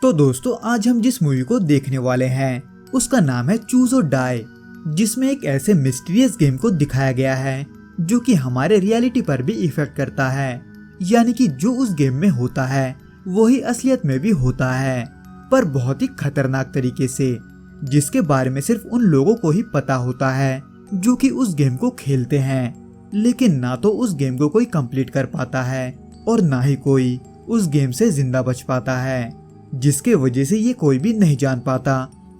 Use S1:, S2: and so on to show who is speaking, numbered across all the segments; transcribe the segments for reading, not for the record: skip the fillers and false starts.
S1: तो दोस्तों आज हम जिस मूवी को देखने वाले हैं उसका नाम है चूज और डाई, जिसमें एक ऐसे मिस्टीरियस गेम को दिखाया गया है जो कि हमारे रियलिटी पर भी इफेक्ट करता है। यानी कि जो उस गेम में होता है वही असलियत में भी होता है, पर बहुत ही खतरनाक तरीके से, जिसके बारे में सिर्फ उन लोगों को ही पता होता है जो कि उस गेम को खेलते हैं। लेकिन ना तो उस गेम को कोई कंप्लीट कर पाता है और ना ही कोई उस गेम से जिंदा बच पाता है, जिसके वजह से ये कोई भी नहीं जान पाता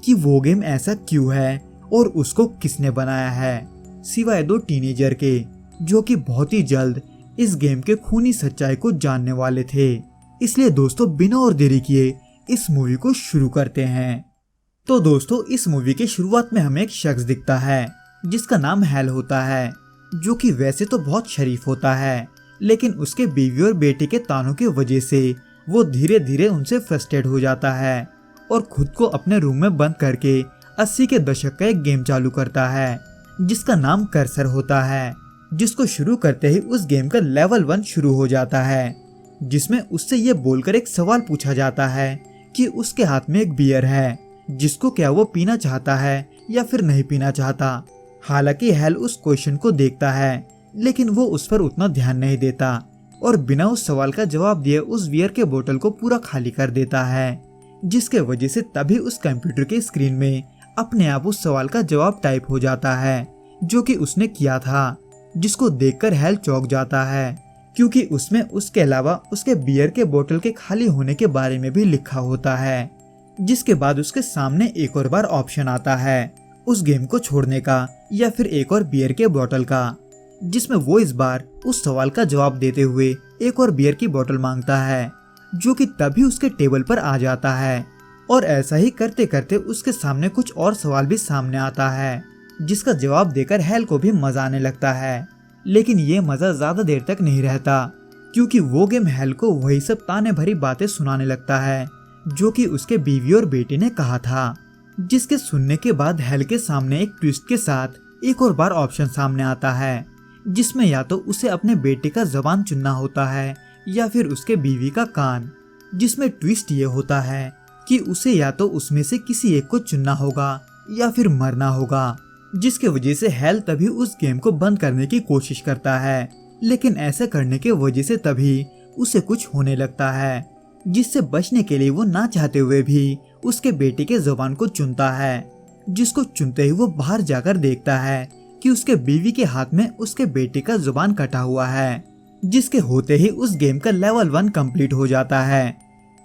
S1: कि वो गेम ऐसा क्यों है और उसको किसने बनाया है, सिवाय दो टीनेजर के जो कि बहुत ही जल्द इस गेम के खूनी सच्चाई को जानने वाले थे। इसलिए दोस्तों बिना और देरी किए इस मूवी को शुरू करते हैं। तो दोस्तों इस मूवी के शुरुआत में हमें एक शख्स दिखता है जिसका नाम हैल होता है, जो कि वैसे तो बहुत शरीफ होता है, लेकिन उसके बीवी और बेटी के तानों की वजह से वो धीरे धीरे उनसे फ्रस्ट्रेट हो जाता है और खुद को अपने रूम में बंद करके 80 के दशक का एक गेम चालू करता है जिसका नाम कर्सर होता है, जिसको शुरू करते ही उस गेम का लेवल 1 शुरू हो जाता है, जिसमें उससे ये बोलकर एक सवाल पूछा जाता है कि उसके हाथ में एक बियर है जिसको क्या वो पीना चाहता है या फिर नहीं पीना चाहता। हालांकि हैल उस क्वेश्चन को देखता है लेकिन वो उस पर उतना ध्यान नहीं देता और बिना उस सवाल का जवाब दिए उस बियर के बोतल को पूरा खाली कर देता है, जिसके वजह से तभी उस कंप्यूटर के स्क्रीन में अपने आप उस सवाल का जवाब टाइप हो जाता है जो कि उसने किया था, जिसको देखकर हैल चौंक जाता है क्योंकि उसमें उसके अलावा उसके बियर के बोतल के खाली होने के बारे में भी लिखा होता है। जिसके बाद उसके सामने एक और बार ऑप्शन आता है उस गेम को छोड़ने का या फिर एक और बियर के बोतल का, जिसमें वो इस बार उस सवाल का जवाब देते हुए एक और बियर की बोतल मांगता है जो कि तभी उसके टेबल पर आ जाता है। और ऐसा ही करते करते उसके सामने कुछ और सवाल भी सामने आता है जिसका जवाब देकर हैल को भी मजा आने लगता है। लेकिन ये मजा ज्यादा देर तक नहीं रहता क्योंकि वो गेम हैल को वही सब ताने भरी बातें सुनाने लगता है जो कि उसके बीवी और बेटी ने कहा था, जिसके सुनने के बाद हैल के सामने एक ट्विस्ट के साथ एक और बार ऑप्शन सामने आता है जिसमें या तो उसे अपने बेटे का जबान चुनना होता है या फिर उसके बीवी का कान, जिसमें ट्विस्ट ये होता है कि उसे या तो उसमें से किसी एक को चुनना होगा या फिर मरना होगा, जिसके वजह से हैल तभी उस गेम को बंद करने की कोशिश करता है। लेकिन ऐसा करने के वजह से तभी उसे कुछ होने लगता है जिससे बचने के लिए वो ना चाहते हुए भी उसके बेटे के जुबान को चुनता है, जिसको चुनते ही वो बाहर जाकर देखता है कि उसके बीवी के हाथ में उसके बेटे का जुबान कटा हुआ है, जिसके होते ही उस गेम का लेवल 1 कंप्लीट हो जाता है।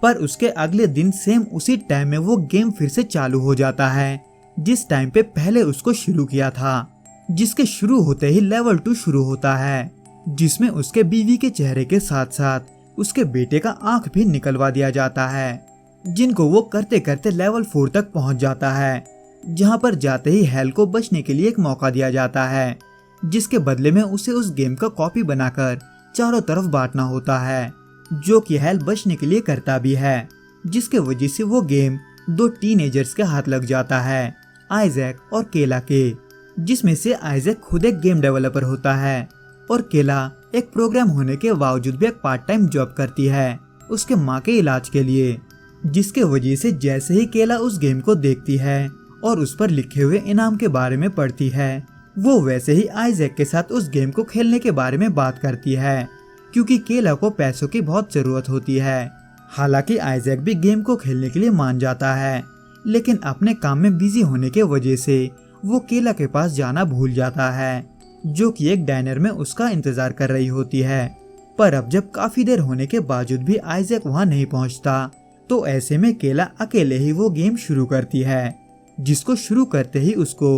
S1: पर उसके अगले दिन सेम उसी टाइम में वो गेम फिर से चालू हो जाता है जिस टाइम पे पहले उसको शुरू किया था, जिसके शुरू होते ही लेवल 2 शुरू होता है जिसमें उसके बीवी के चेहरे के साथ साथ उसके बेटे का आंख भी निकलवा दिया जाता है, जिनको वो करते करते लेवल 4 तक पहुंच जाता है, जहां पर जाते ही हैल को बचने के लिए एक मौका दिया जाता है जिसके बदले में उसे उस गेम का कॉपी बनाकर चारों तरफ बांटना होता है, जो कि हैल बचने के लिए करता भी है, जिसके वजह से वो गेम दो टीनेजर्स के हाथ लग जाता है, आइजैक और केला के, जिसमें से आइजैक खुद एक गेम डेवलपर होता है और केला एक प्रोग्राम होने के बावजूद भी एक पार्ट टाइम जॉब करती है उसके माँ के इलाज के लिए, जिसके वजह से जैसे ही केला उस गेम को देखती है और उस पर लिखे हुए इनाम के बारे में पढ़ती है, वो वैसे ही आइजैक के साथ उस गेम को खेलने के बारे में बात करती है क्योंकि केला को पैसों की बहुत जरूरत होती है। हालांकि आइजैक भी गेम को खेलने के लिए मान जाता है, लेकिन अपने काम में बिजी होने के वजह से वो केला के पास जाना भूल जाता है जो कि एक डाइनर में उसका इंतजार कर रही होती है। पर अब जब काफी देर होने के बावजूद भी आइजैक वहां नहीं पहुंचता तो ऐसे में केला अकेले ही वो गेम शुरू करती है, जिसको शुरू करते ही उसको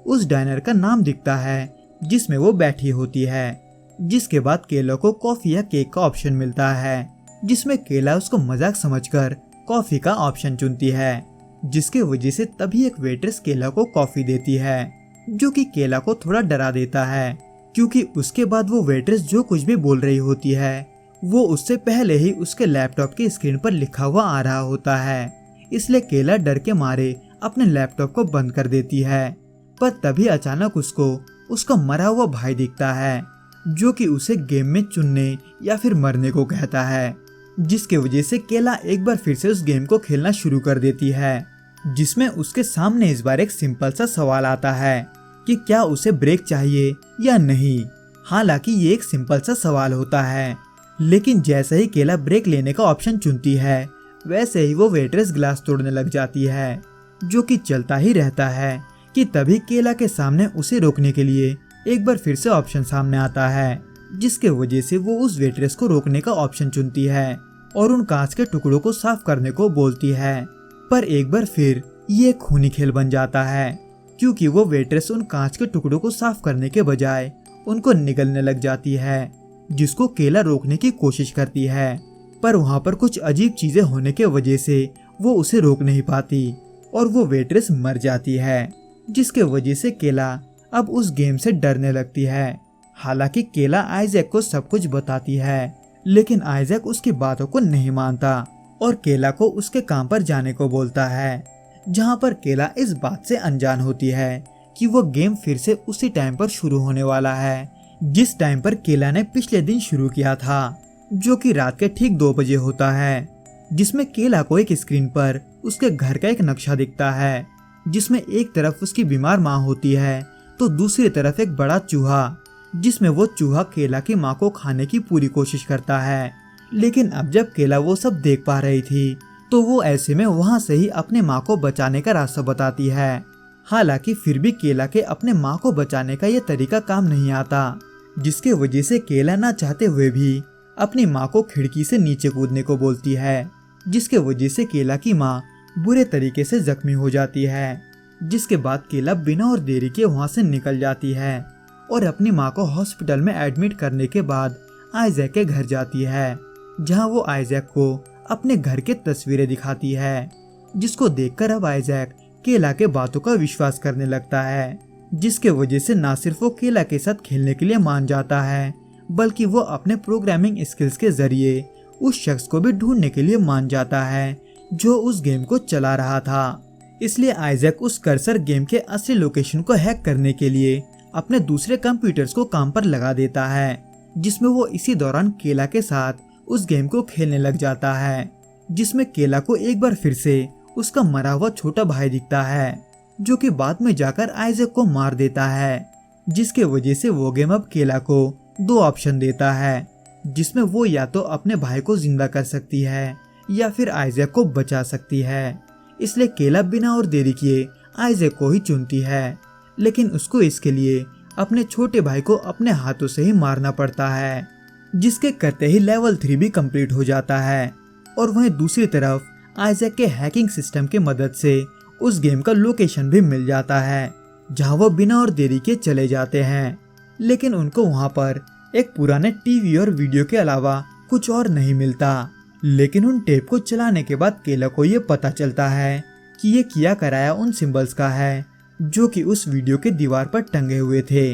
S1: उस डाइनर का नाम दिखता है जिसमें वो बैठी होती है, जिसके बाद केला को कॉफी या केक का ऑप्शन मिलता है, जिसमें केला उसको मजाक समझकर कॉफी का ऑप्शन चुनती है, जिसके वजह से तभी एक वेट्रेस केला को कॉफी देती है जो कि केला को थोड़ा डरा देता है क्योंकि उसके बाद वो वेट्रेस जो कुछ भी बोल रही होती है वो उससे पहले ही उसके लैपटॉप की स्क्रीन पर लिखा हुआ आ रहा होता है, इसलिए केला डर के मारे अपने लैपटॉप को बंद कर देती है। पर तभी अचानक उसको उसका मरा हुआ भाई दिखता है जो कि उसे गेम में चुनने या फिर मरने को कहता है, जिसके वजह से केला एक बार फिर से उस गेम को खेलना शुरू कर देती है, जिसमें उसके सामने इस बार एक सिंपल सा सवाल आता है कि क्या उसे ब्रेक चाहिए या नहीं। हालांकि ये एक सिंपल सा सवाल होता है, लेकिन जैसे ही केला ब्रेक लेने का ऑप्शन चुनती है वैसे ही वो वेट्रेस ग्लास तोड़ने लग जाती है, जो कि चलता ही रहता है कि तभी केला के सामने उसे रोकने के लिए एक बार फिर से ऑप्शन सामने आता है, जिसके वजह से वो उस वेट्रेस को रोकने का ऑप्शन चुनती है और उन कांच के टुकड़ों को साफ करने को बोलती है। पर एक बार फिर ये खूनी खेल बन जाता है, क्योंकि वो वेट्रेस उन कांच के टुकड़ों को साफ करने के बजाय उनको निगलने लग जाती है, जिसको केला रोकने की कोशिश करती है। पर वहाँ पर कुछ अजीब चीजें होने के वजह से वो उसे रोक नहीं पाती और वो वेट्रेस मर जाती है, जिसके वजह से केला अब उस गेम से डरने लगती है। हालांकि केला आइजैक को सब कुछ बताती है, लेकिन आइजैक उसकी बातों को नहीं मानता और केला को उसके काम पर जाने को बोलता है, जहाँ पर केला इस बात से अनजान होती है कि वो गेम फिर से उसी टाइम पर शुरू होने वाला है जिस टाइम पर केला ने पिछले दिन शुरू किया था, जो कि रात के ठीक 2 बजे होता है, जिसमें केला को एक स्क्रीन पर उसके घर का एक नक्शा दिखता है, जिसमें एक तरफ उसकी बीमार माँ होती है तो दूसरी तरफ एक बड़ा चूहा, जिसमें वो चूहा केला की माँ को खाने की पूरी कोशिश करता है। लेकिन अब जब केला वो सब देख पा रही थी तो वो ऐसे में वहाँ से ही अपने माँ को बचाने का रास्ता बताती है। हालांकि फिर भी केला के अपने माँ को बचाने का ये तरीका काम नहीं आता, जिसके वजह से केला ना चाहते हुए भी अपनी माँ को खिड़की से नीचे कूदने को बोलती है, जिसके वजह से केला की माँ बुरे तरीके से जख्मी हो जाती है। जिसके बाद केला बिना और देरी के वहाँ से निकल जाती है और अपनी माँ को हॉस्पिटल में एडमिट करने के बाद आइजैक के घर जाती है, जहाँ वो आइजैक को अपने घर के तस्वीरें दिखाती है, जिसको देखकर अब आइजैक केला के बातों का विश्वास करने लगता है, जिसके वजह से ना सिर्फ वो केला के साथ खेलने के लिए मान जाता है, बल्कि वो अपने प्रोग्रामिंग स्किल्स के जरिए उस शख्स को भी ढूंढने के लिए मान जाता है जो उस गेम को चला रहा था। इसलिए आइजैक उस कर्सर गेम के असली लोकेशन को हैक करने के लिए अपने दूसरे कंप्यूटर्स को काम पर लगा देता है, जिसमें वो इसी दौरान केला के साथ उस गेम को खेलने लग जाता है, जिसमें केला को एक बार फिर से उसका मरा हुआ छोटा भाई दिखता है, जो कि बाद में जाकर आइजैक को मार देता है, जिसके वजह से वो गेम अब केला को 2 ऑप्शन देता है, जिसमें वो या तो अपने भाई को जिंदा कर सकती है या फिर आइजैक को बचा सकती है। इसलिए केला बिना और देरी किए आइजैक को ही चुनती है, लेकिन उसको इसके लिए अपने छोटे भाई को अपने हाथों से ही मारना पड़ता है, जिसके करते ही लेवल 3 भी कंप्लीट हो जाता है। और वहीं दूसरी तरफ आइजैक के हैकिंग सिस्टम की मदद से उस गेम का लोकेशन भी मिल जाता है, जहां वो बिना और देरी के चले जाते हैं। लेकिन उनको वहां पर एक पुराने टीवी और वीडियो के अलावा कुछ और नहीं मिलता। लेकिन उन टेप को चलाने के बाद केला को ये पता चलता है कि ये किया कराया उन सिंबल्स का है जो कि उस वीडियो के दीवार पर टंगे हुए थे,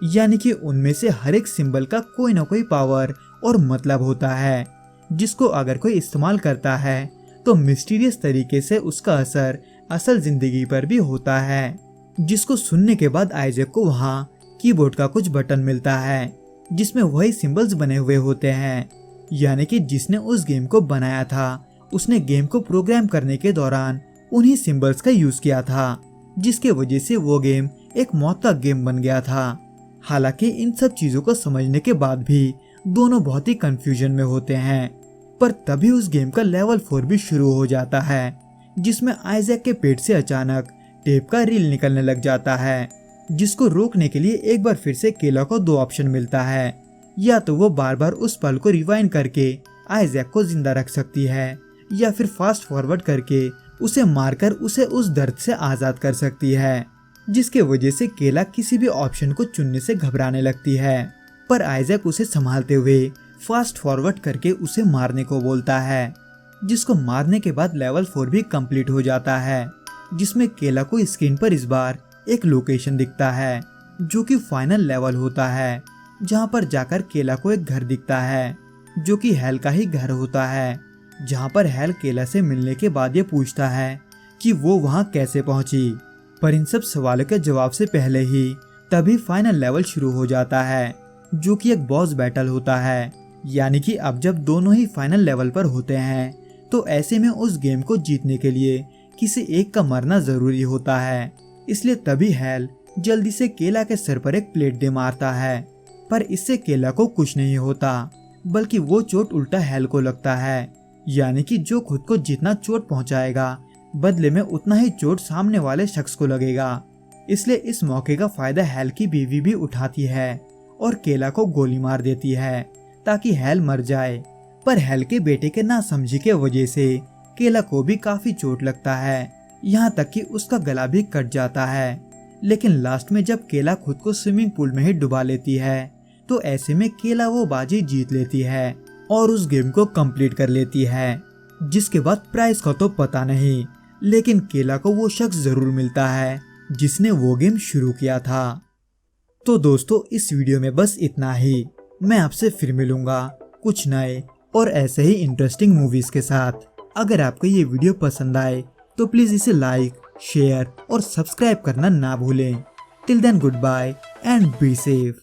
S1: यानी कि उनमें से हर एक सिंबल का कोई ना कोई पावर और मतलब होता है, जिसको अगर कोई इस्तेमाल करता है तो मिस्टीरियस तरीके से उसका असर असल जिंदगी पर भी होता है। जिसको सुनने के बाद आइजैक को वहाँ कीबोर्ड का कुछ बटन मिलता है जिसमें वही सिंबल्स बने हुए होते हैं, यानी कि जिसने उस गेम को बनाया था उसने गेम को प्रोग्राम करने के दौरान उन्हीं सिंबल्स का यूज किया था, जिसके वजह से वो गेम एक मौत का गेम बन गया था। हालांकि इन सब चीजों को समझने के बाद भी दोनों बहुत ही कंफ्यूजन में होते हैं। पर तभी उस गेम का लेवल 4 भी शुरू हो जाता है, जिसमें आइजैक के पेट से अचानक टेप का रील निकलने लग जाता है, जिसको रोकने के लिए एक बार फिर से केला को 2 ऑप्शन मिलता है, या तो वो बार बार उस पल को रिवाइंड करके आइजैक को जिंदा रख सकती है या फिर फास्ट फॉरवर्ड करके उसे मारकर उसे उस दर्द से आजाद कर सकती है, जिसके वजह से केला किसी भी ऑप्शन को चुनने से घबराने लगती है। पर आइजैक उसे संभालते हुए फास्ट फॉरवर्ड करके उसे मारने को बोलता है, जिसको मारने के बाद लेवल 4 भी कंप्लीट हो जाता है, जिसमें केला को स्क्रीन पर इस बार एक लोकेशन दिखता है जो कि फाइनल लेवल होता है, जहां पर जाकर केला को एक घर दिखता है जो कि हेल का ही घर होता है, जहां पर हेल केला से मिलने के बाद ये पूछता है कि वो वहां कैसे पहुंची। पर इन सब सवालों के जवाब से पहले ही तभी फाइनल लेवल शुरू हो जाता है, जो कि एक बॉस बैटल होता है, यानी कि अब जब दोनों ही फाइनल लेवल पर होते हैं तो ऐसे में उस गेम को जीतने के लिए किसी एक का मरना जरूरी होता है। इसलिए तभी हैल जल्दी से केला के सर पर एक प्लेट दे मारता है, पर इससे केला को कुछ नहीं होता, बल्कि वो चोट उल्टा हैल को लगता है। यानी कि जो खुद को जितना चोट पहुंचाएगा बदले में उतना ही चोट सामने वाले शख्स को लगेगा। इसलिए इस मौके का फायदा हैल की बीवी भी उठाती है और केला को गोली मार देती है ताकि हैल मर जाए। पर हैल के बेटे के नासमझी के वजह से केला को भी काफी चोट लगता है, यहाँ तक कि उसका गला भी कट जाता है। लेकिन लास्ट में जब केला खुद को स्विमिंग पूल में ही डुबा लेती है तो ऐसे में केला वो बाजी जीत लेती है और उस गेम को कंप्लीट कर लेती है। जिसके बाद प्राइस का तो पता नहीं, लेकिन केला को वो शख्स जरूर मिलता है जिसने वो गेम शुरू किया था। तो दोस्तों इस वीडियो में बस इतना ही। मैं आपसे फिर मिलूंगा कुछ नए और ऐसे ही इंटरेस्टिंग मूवीज के साथ। अगर आपको ये वीडियो पसंद आए तो प्लीज इसे लाइक, शेयर और सब्सक्राइब करना ना भूलें। Till then good bye and be safe.